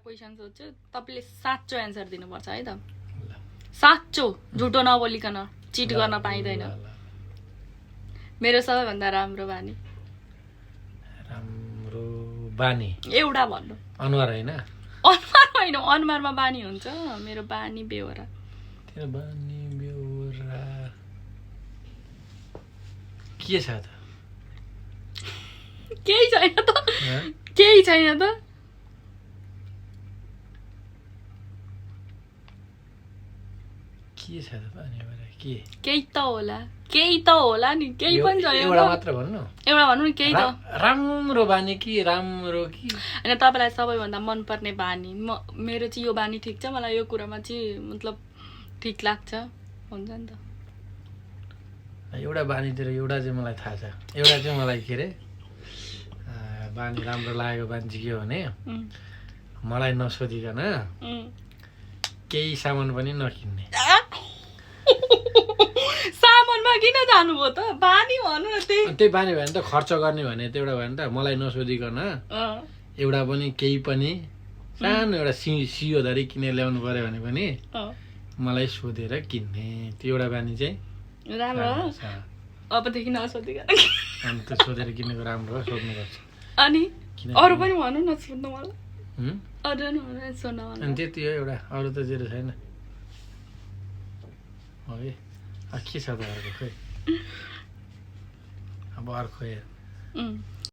question सोध्छु तपाईले साँचो एन्सर दिनुपर्छ है त साँचो झुटो नबोलिकन चिट गर्न पाइदैन मेरो सबैभन्दा राम्रो बानी एउटा भन्नु अनुहार हैन अनुहार होइन अनुहारमा बानी हुन्छ मेरो बानी बेहोरा तेरो बानी बेहोरा के छ त केही छैन त केही छैन त के छ त बानी बेहोरा के केही त होला नि केही पनि छैन एउटा मात्र भन्नु एउटा भन्नु नि केही त राम्रो बानी कि राम्रो कि हैन तपाईलाई सबैभन्दा मन पर्ने बानी मेरो चाहिँ यो बानी ठीक छ मलाई यो कुरामा चाहिँ मतलब ठीक लाग्छ हुन्छ नि त एउटा बानीतिर एउटा चाहिँ मलाई थाहा छ एउटा चाहिँ मलाई के रे बानी राम्रो लागेको बानी चाहिँ के हो भने मलाई नसोधिकन केही सामान पनि नकिन्ने सामानमा किन जानुभयो त बानी भन्नु न त्यही बानी भयो भने त खर्च गर्ने भने त एउटा भयो नि त मलाई नसोधिकन एउटा पनि केही पनि सानो एउटा सियो धरी किनेर ल्याउनु पर्यो भने पनि मलाई सोधेर किन्ने त्यो एउटा बानी चाहिँ राम्रो अबदेखि नसोधिकन अनि त्यो सोधेर किनेको राम्रो हो सोध्नुपर्छ अनि अरू पनि भन्नु न सोध्नु मलाई अरू पनि सोध्नु मलाई अनि त्यति हो एउटा अरू त जेरो छैन हो है के छ त अर्को खोइ अब अर्को